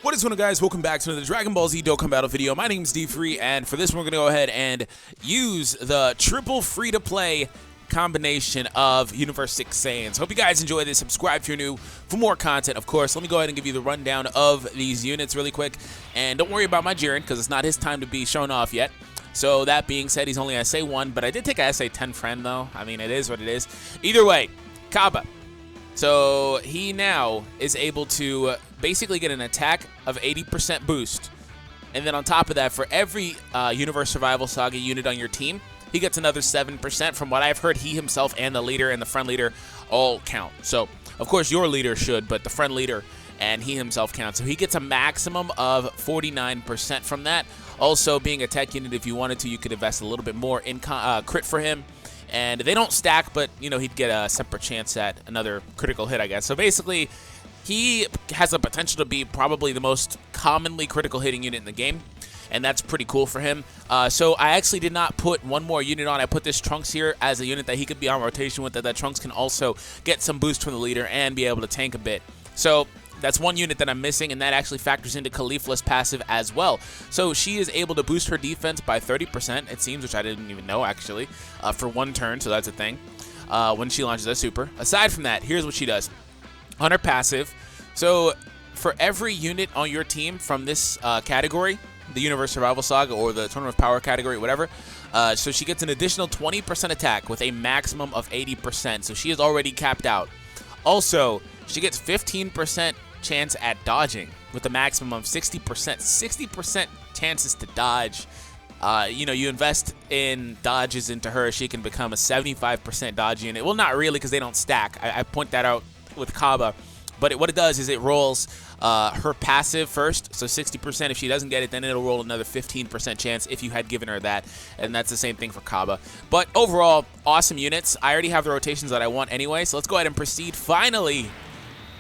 What is going on, guys? Welcome back to another Dragon Ball Z Dokkan Battle video. My name is D3, and for this one, we're going to go ahead and use the triple free-to-play combination of Universe 6 Saiyans. Hope you guys enjoy this. Subscribe if you're new for more content, of course. Let me go ahead and give you the rundown of these units really quick. And don't worry about my Jiren, because it's not his time to be shown off yet. So that being said, he's only SA1, but I did take a SA10 friend, though. I mean, it is what it is. Either way, CABBA. So he now is able to basically get an attack of 80% boost. And then on top of that, for every Universe Survival Saga unit on your team, he gets another 7%. From what I've heard, he himself and the leader and the friend leader all count. So, of course, your leader should, but the friend leader and he himself counts. So he gets a maximum of 49% from that. Also, being a tech unit, if you wanted to, you could invest a little bit more in crit for him. And they don't stack, but, you know, he'd get a separate chance at another critical hit, I guess. So basically, he has the potential to be probably the most commonly critical hitting unit in the game. And that's pretty cool for him. So I actually did not put one more unit on. I put this Trunks here as a unit that he could be on rotation with, that Trunks can also get some boost from the leader and be able to tank a bit. So that's one unit that I'm missing, and that actually factors into CAULIFLA's passive as well. So she is able to boost her defense by 30%, it seems, which I didn't even know, actually, for one turn, so that's a thing, when she launches a super. Aside from that, here's what she does. On her passive, so for every unit on your team from this category, the Universe Survival Saga or the Tournament of Power category, whatever, so she gets an additional 20% attack with a maximum of 80%, so she is already capped out. Also, she gets 15% chance at dodging with a maximum of 60%. 60% chances to dodge. You know, you invest in dodges into her, she can become a 75% dodge unit. Well, not really, because they don't stack. I point that out with CABBA. But what it does is it rolls her passive first, so 60%. If she doesn't get it, then it'll roll another 15% chance if you had given her that, and that's the same thing for CABBA. But overall, awesome units. I already have the rotations that I want anyway, so let's go ahead and proceed finally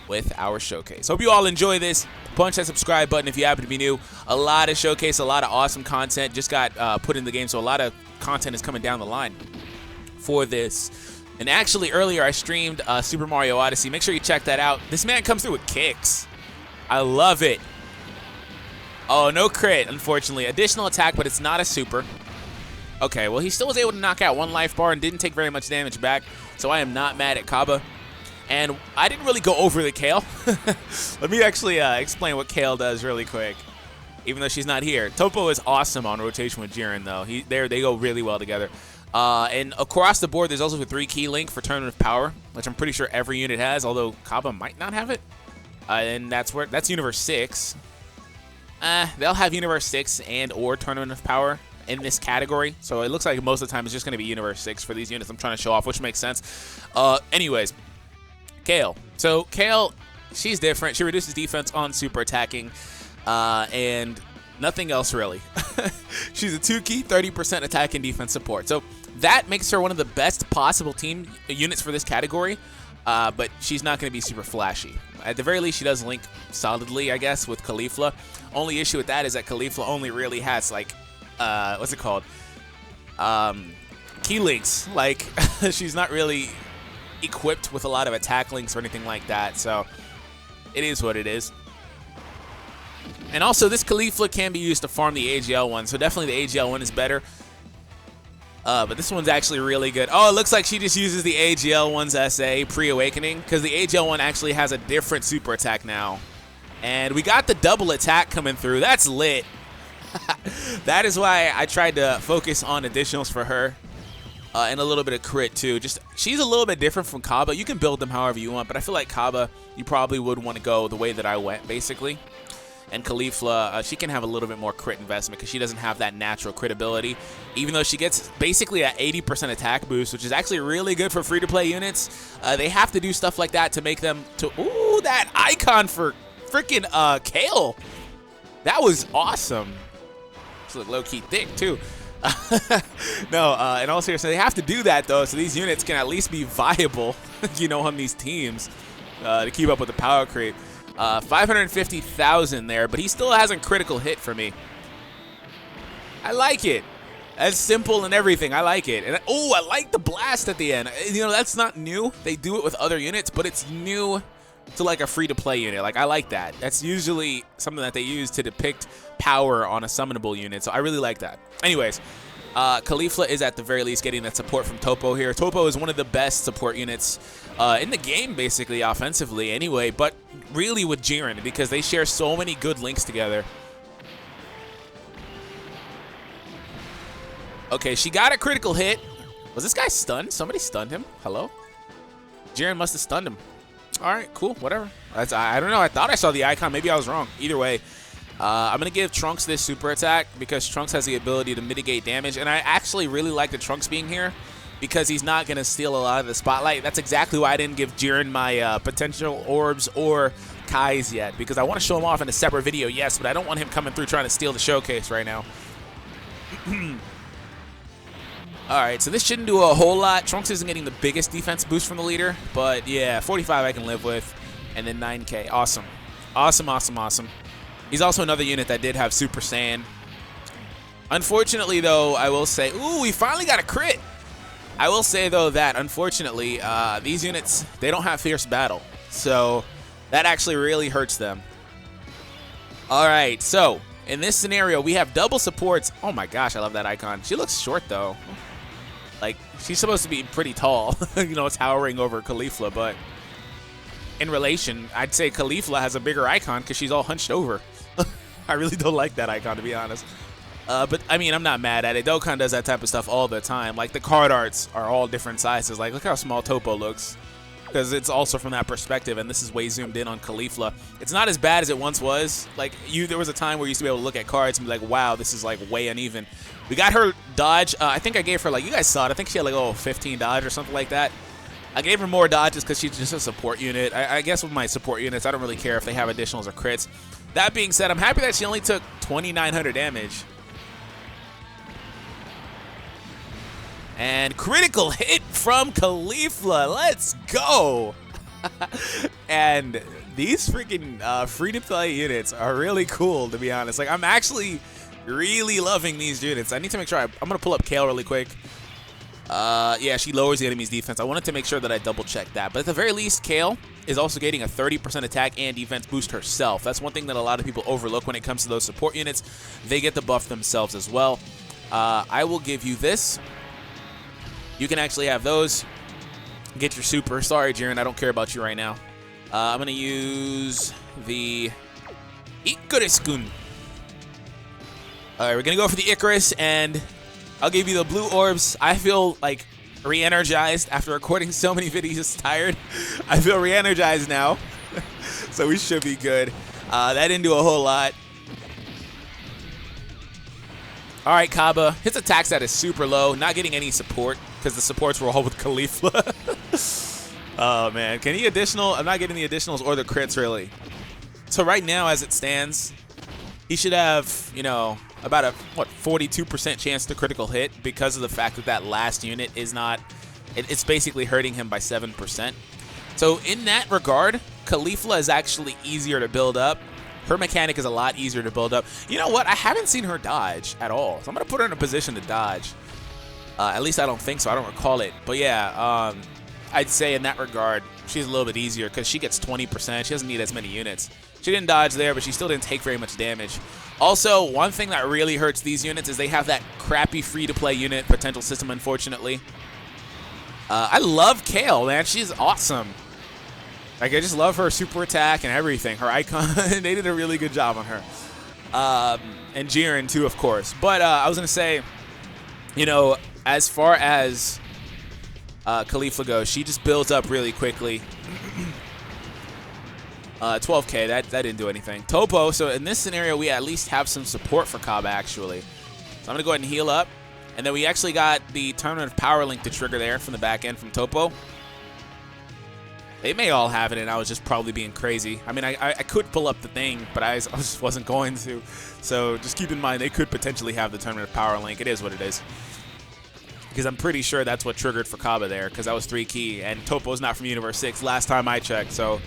with our showcase. Hope you all enjoy this. Punch that subscribe button if you happen to be new. A lot of showcase, a lot of awesome content just got put in the game, so a lot of content is coming down the line for this. And actually, earlier I streamed Super Mario Odyssey. Make sure you check that out. This man comes through with kicks. I love it. Oh, no crit, unfortunately. Additional attack, but it's not a super. Okay, well, he still was able to knock out one life bar and didn't take very much damage back, so I am not mad at CABBA. And I didn't really go over the Kale. Let me actually explain what Kale does really quick, even though she's not here. Topo is awesome on rotation with Jiren, though. They go really well together. And across the board, there's also a 3-key link for Tournament of Power, which I'm pretty sure every unit has, although CABBA might not have it. And that's Universe 6. They'll have Universe 6 and or Tournament of Power in this category. So it looks like most of the time it's just going to be Universe 6 for these units I'm trying to show off, which makes sense. Anyways, Kale. So Kale, she's different. She reduces defense on super attacking, and nothing else really. She's a 2-key, 30% attack and defense support. So that makes her one of the best possible team units for this category, but she's not going to be super flashy. At the very least, she does link solidly, I guess, with CAULIFLA. Only issue with that is that CAULIFLA only really has, like, what's it called? Key links. Like, she's not really equipped with a lot of attack links or anything like that, so it is what it is. And also, this CAULIFLA can be used to farm the AGL one, so definitely the AGL one is better. But this one's actually really good. Oh, it looks like she just uses the AGL one's SA pre-awakening, because the AGL one actually has a different super attack now. And we got the double attack coming through. That's lit. That is why I tried to focus on additionals for her. And a little bit of crit, too. She's a little bit different from CABBA. You can build them however you want, but I feel like CABBA, you probably would want to go the way that I went, basically. And CAULIFLA, she can have a little bit more crit investment because she doesn't have that natural crit ability, even though she gets basically an 80% attack boost, which is actually really good for free-to-play units. They have to do stuff like that to make them to... Ooh, that icon for freaking Kale. That was awesome. She look low-key thick, too. No, in all seriousness, they have to do that, though, so these units can at least be viable, you know, on these teams to keep up with the power creep. 550,000 there, but he still hasn't critical hit for me. I like it. As simple and everything, I like it. And oh, I like the blast at the end. You know, that's not new. They do it with other units, but it's new to like a free-to-play unit. Like, I like that. That's usually something that they use to depict power on a summonable unit, so I really like that. Anyways, CAULIFLA is at the very least getting that support from Topo here. Topo is one of the best support units in the game, basically, offensively anyway, but really with Jiren, because they share so many good links together. Okay, she got a critical hit. Was this guy stunned? Somebody stunned him. Hello? Jiren must have stunned him. All right, cool, whatever. I don't know. I thought I saw the icon. Maybe I was wrong. Either way, I'm going to give Trunks this super attack because Trunks has the ability to mitigate damage. And I actually really like the Trunks being here because he's not going to steal a lot of the spotlight. That's exactly why I didn't give Jiren my potential orbs or Kai's yet, because I want to show him off in a separate video, yes, but I don't want him coming through trying to steal the showcase right now. All right, so this shouldn't do a whole lot. Trunks isn't getting the biggest defense boost from the leader, but yeah, 45 I can live with, and then 9K. Awesome. Awesome, awesome, awesome. He's also another unit that did have Super Saiyan. Unfortunately, though, I will say, ooh, we finally got a crit. I will say, though, that unfortunately, these units, they don't have Fierce Battle, so that actually really hurts them. All right, so in this scenario, we have double supports. Oh my gosh, I love that icon. She looks short, though. Like, she's supposed to be pretty tall, you know, towering over CAULIFLA, but in relation, I'd say CAULIFLA has a bigger icon because she's all hunched over. I really don't like that icon, to be honest. But, I mean, I'm not mad at it. Dokkan does that type of stuff all the time. Like, the card arts are all different sizes. Like, look how small Topo looks, because it's also from that perspective, and this is way zoomed in on CAULIFLA. It's not as bad as it once was. Like, there was a time where you used to be able to look at cards and be like, wow, this is, like, way uneven. We got her dodge. I think I gave her, like, you guys saw it. I think she had, like, oh, 15 dodge or something like that. I gave her more dodges because she's just a support unit. I guess with my support units, I don't really care if they have additionals or crits. That being said, I'm happy that she only took 2,900 damage. And critical hit from CAULIFLA. Let's go. And these freaking free-to-play units are really cool, to be honest. Like, I'm actually really loving these units. I need to make sure I'm going to pull up Kale really quick. Yeah, she lowers the enemy's defense. I wanted to make sure that I double-checked that. But at the very least, Kale is also getting a 30% attack and defense boost herself. That's one thing that a lot of people overlook when it comes to those support units. They get the buff themselves as well. I will give you this. You can actually have those. Get your super. Sorry, Jiren, I don't care about you right now. I'm going to use the Icarus-kun. All right, we're going to go for the Icarus, and I'll give you the blue orbs. I feel, like, re-energized after recording so many videos. Tired. I feel re-energized now, so we should be good. That didn't do a whole lot. All right, CABBA. His attack stat is super low, not getting any support because the supports were all with CAULIFLA. Oh, man. Can he additional? I'm not getting the additionals or the crits, really. So right now, as it stands, he should have, you know, about a, what, 42% chance to critical hit because of the fact that that last unit is not, it's basically hurting him by 7%. So in that regard, CAULIFLA is actually easier to build up. Her mechanic is a lot easier to build up. You know what? I haven't seen her dodge at all. So I'm going to put her in a position to dodge. At least I don't think so. I don't recall it. But yeah, I'd say in that regard, she's a little bit easier because she gets 20%. She doesn't need as many units. She didn't dodge there, but she still didn't take very much damage. Also, one thing that really hurts these units is they have that crappy free-to-play unit potential system, unfortunately. I love Kale, man. She's awesome. Like, I just love her super attack and everything. Her icon, they did a really good job on her. And Jiren, too, of course. But I was going to say, you know, as far as CAULIFLA goes, she just builds up really quickly. 12K, that didn't do anything. Topo, so in this scenario, we at least have some support for CABBA, actually. So I'm going to go ahead and heal up. And then we actually got the Tournament of Power link to trigger there from the back end from Topo. They may all have it, and I was just probably being crazy. I mean, I could pull up the thing, but I just wasn't going to. So just keep in mind, they could potentially have the Tournament of Power link. It is what it is. Because I'm pretty sure that's what triggered for CABBA there, because that was 3 key. And Topo's not from Universe 6 last time I checked, so...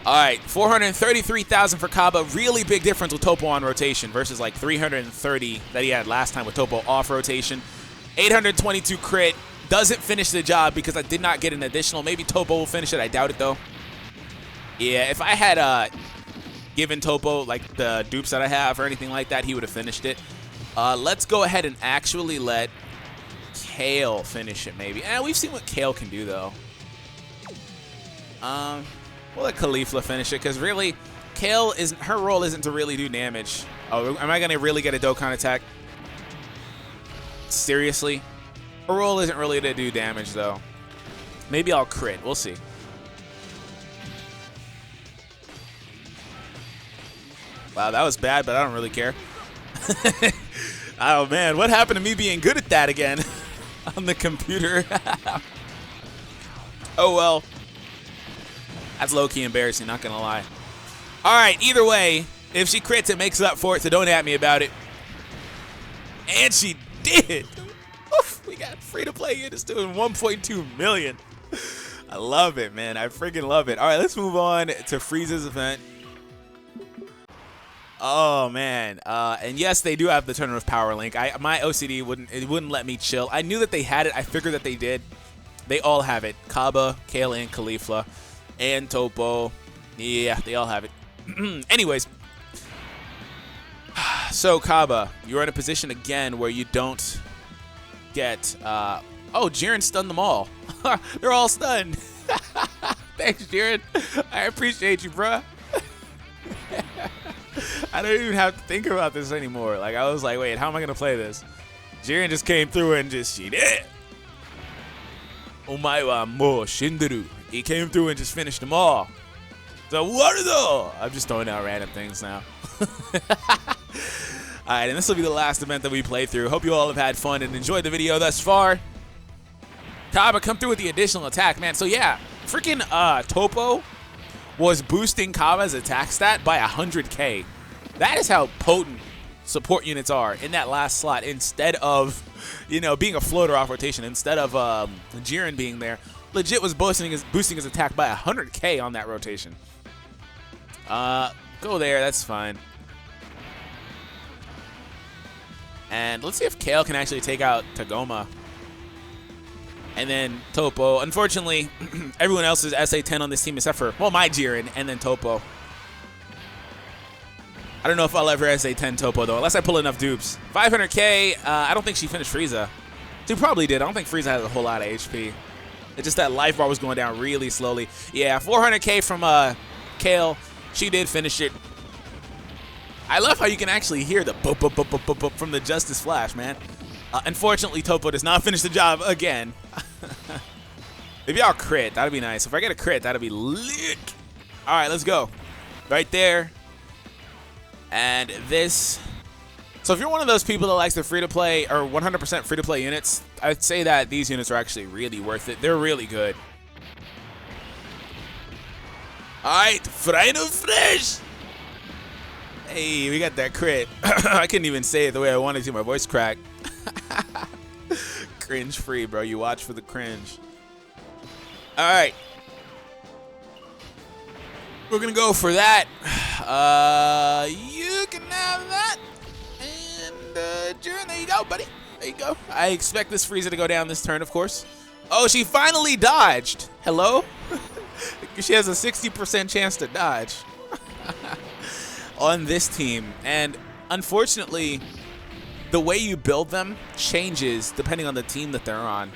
All right, 433,000 for CABBA. Really big difference with Topo on rotation versus like 330 that he had last time with Topo off rotation. 822 crit. Doesn't finish the job because I did not get an additional. Maybe Topo will finish it. I doubt it, though. Yeah, if I had given Topo like the dupes that I have or anything like that, he would have finished it. Let's go ahead and actually let Kale finish it, maybe. We've seen what Kale can do, though. We'll let CAULIFLA finish it, because really, Kale isn't, her role isn't to really do damage. Oh, am I gonna really get a Dokkan attack? Seriously? Her role isn't really to do damage, though. Maybe I'll crit. We'll see. Wow, that was bad, but I don't really care. Oh, man. What happened to me being good at that again on the computer? Oh, well. That's low-key embarrassing, not gonna lie. All right, either way, if she crits, it makes up for it, so don't at me about it. And she did. Oof, we got free-to-play units doing 1.2 million. I love it, man. I freaking love it. All right, let's move on to Frieza's event. Oh, man. And yes, they do have the Tournament of Power link. My OCD wouldn't let me chill. I knew that they had it. I figured that they did. They all have it. CABBA, Kale, and CAULIFLA. And Topo. Yeah, they all have it. Anyways. So, CABBA, you're in a position again where you don't get... oh, Jiren stunned them all. They're all stunned. Thanks, Jiren. I appreciate you, bruh. I don't even have to think about this anymore. Like, I was like, wait, how am I going to play this? Jiren just came through and just... She did. Omae wa mou shinderu. He came through and just finished them all. So what are those? I'm just throwing out random things now. Alright, and this will be the last event that we play through. Hope you all have had fun and enjoyed the video thus far. CABBA, come through with the additional attack, man. So yeah, freaking Topo was boosting CABBA's attack stat by 100k. That is how potent support units are in that last slot, instead of, you know, being a floater off rotation, instead of Jiren being there. Legit was boosting his attack by 100k on that rotation. Go there, that's fine. And let's see if Kale can actually take out Tagoma. And then Topo. Unfortunately, everyone else is SA10 on this team except for, well, my Jiren and then Topo. I don't know if I'll ever SA10 Topo, though, unless I pull enough dupes. 500k, I don't think she finished Frieza. She probably did. I don't think Frieza has a whole lot of HP. It's just that life bar was going down really slowly. Yeah, 400k from Kale. She did finish it. I love how you can actually hear the boop, boop, boop, boop, boop, boop from the Justice Flash, man. Unfortunately, Topo does not finish the job again. Maybe I'll crit. That'd be nice. If I get a crit, that'd be lit. All right, let's go. Right there. And this. So if you're one of those people that likes the free-to-play or 100% free-to-play units, I'd say that these units are actually really worth it. They're really good. All right, Final Fresh. Hey, we got that crit. I couldn't even say it the way I wanted to. My voice cracked. Cringe free, bro. You watch for the cringe. All right. We're going to go for that. You can have that. And, Jiren, there you go, buddy. There you go. I expect this Frieza to go down this turn, of course. Oh, she finally dodged. Hello? She has a 60% chance to dodge. On this team, and unfortunately the way you build them changes depending on the team that they're on,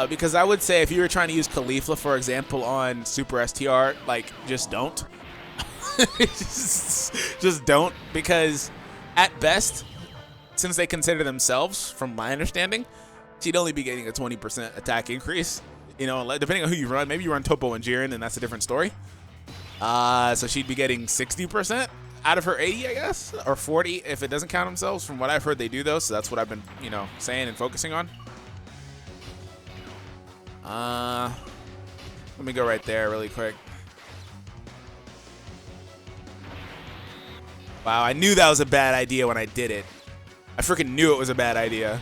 because I would say if you were trying to use CAULIFLA, for example, on Super STR, like, just don't. just don't, because at best, since they consider themselves, from my understanding, she'd only be getting a 20% attack increase, you know, depending on who you run. Maybe you run Topo and Jiren and that's a different story. So she'd be getting 60% out of her 80, I guess, or 40 if it doesn't count themselves. From what I've heard, they do, though, so that's what I've been, you know, saying and focusing on. Let me go right there really quick. Wow, I knew that was a bad idea when I did it. I freaking knew it was a bad idea.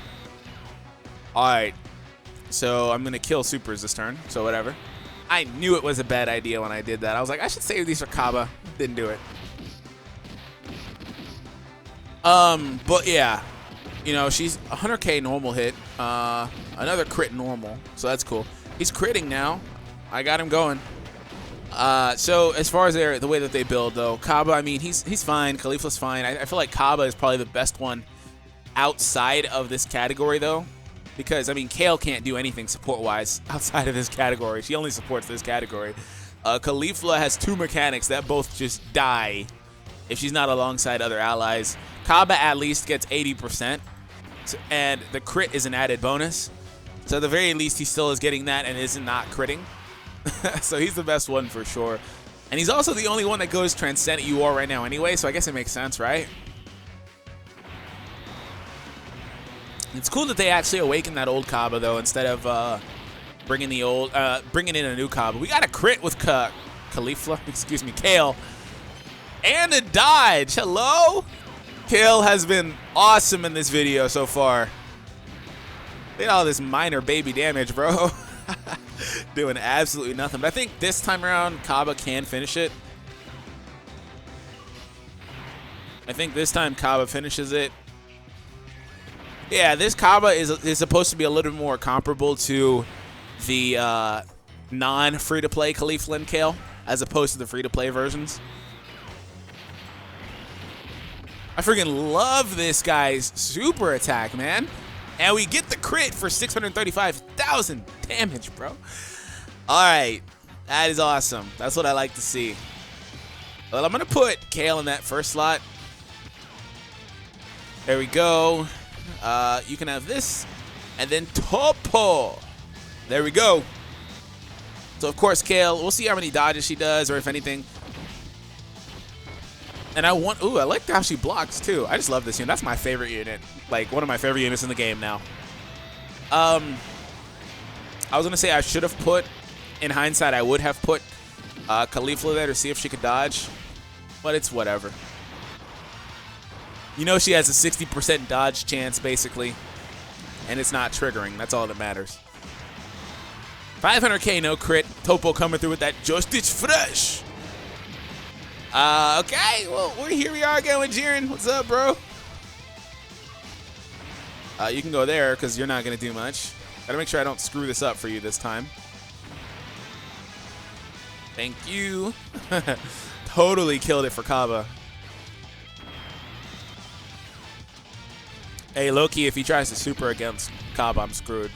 All right, so I'm gonna kill supers this turn, so whatever. I knew it was a bad idea when I did that. I was like, I should save these for CABBA. Didn't do it. But yeah, you know, she's 100k normal hit. Another crit normal, so that's cool. He's critting now. I got him going. So as far as the way that they build, though, CABBA, I mean, he's fine. CAULIFLA's fine. I feel like CABBA is probably the best one outside of this category, though, because, I mean, Kale can't do anything support-wise outside of this category. She only supports this category. CAULIFLA has 2 mechanics that both just die if she's not alongside other allies. CABBA at least gets 80%, and the crit is an added bonus. So at the very least, he still is getting that and is not critting. So he's the best one for sure. And he's also the only one that goes Transcendent UR right now anyway, so I guess it makes sense, right? It's cool that they actually awakened that old CABBA, though, instead of bringing in a new CABBA. We got a crit with CAULIFLA, excuse me, Kale. And a dodge. Hello? Kale has been awesome in this video so far. Look at all this minor baby damage, bro. Doing absolutely nothing. But I think this time around, CABBA can finish it. I think this time CABBA finishes it. Yeah, this CABBA is supposed to be a little bit more comparable to the non-free-to-play CAULIFLA and Kale, as opposed to the free-to-play versions. I freaking love this guy's super attack, man. And we get the crit for 635,000 damage, bro. All right. That is awesome. That's what I like to see. Well, I'm going to put Kale in that first slot. There we go. You can have this. And then Topo. There we go. So, of course, Kale, we'll see how many dodges she does, or if anything. And I like how she blocks, too. I just love this unit. That's my favorite unit. Like, one of my favorite units in the game now. I was going to say I should have put, in hindsight, I would have put CAULIFLA there to see if she could dodge. But it's whatever. You know she has a 60% dodge chance, basically. And it's not triggering. That's all that matters. 500k, no crit. Topo coming through with that Justice Fresh. Okay, well, here we are again with Jiren. What's up, bro? You can go there because you're not going to do much. Gotta make sure I don't screw this up for you this time. Thank you. Totally killed it for CABBA. Hey, Loki, if he tries to super against CABBA, I'm screwed.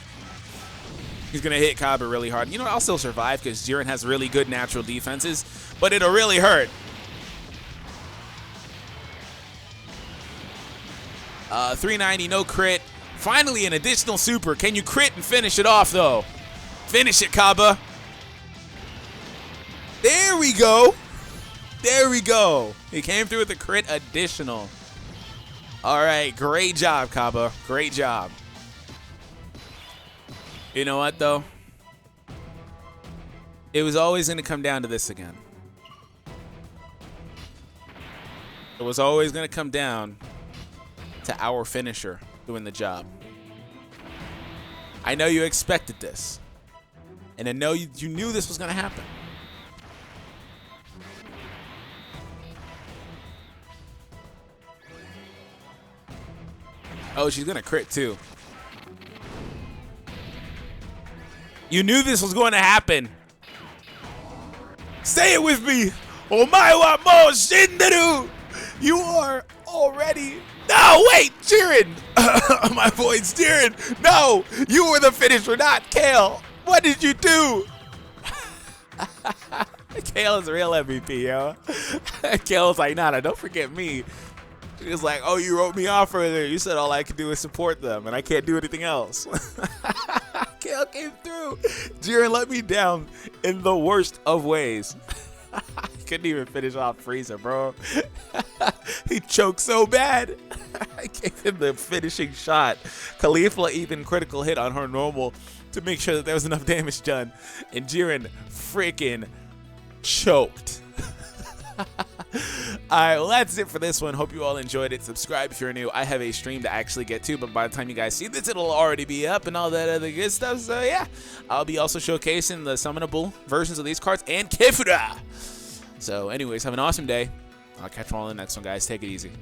He's going to hit CABBA really hard. You know what? I'll still survive because Jiren has really good natural defenses, but it'll really hurt. 390, no crit. Finally, an additional super. Can you crit and finish it off, though? Finish it, CABBA. There we go. There we go. He came through with the crit additional. All right, great job, CABBA. Great job. You know what, though? It was always going to come down to this again. It was always going to come down to our finisher doing the job. I know you expected this. And I know you knew this was going to happen. Oh, she's going to crit too. You knew this was going to happen. Say it with me. Omae wa mou shinderu. You are already... No, wait, Jiren. My voice, Jiren. No, you were the finisher, not Kale. What did you do? Kale is a real MVP, yo. Kale's like, nah, don't forget me. He was like, oh, you wrote me off earlier. You said all I could do is support them, and I can't do anything else. Kale came through. Jiren let me down in the worst of ways. Couldn't even finish off Frieza, bro. He choked so bad. I gave him the finishing shot. CAULIFLA even critical hit on her normal to make sure that there was enough damage done. And Jiren freaking choked. Alright, well, that's it for this one. Hope you all enjoyed it. Subscribe if you're new. I have a stream to actually get to, but by the time you guys see this, it'll already be up and all that other good stuff. So, yeah. I'll be also showcasing the summonable versions of these cards and Kefura. So, anyways, have an awesome day. I'll catch you all in the next one, guys. Take it easy.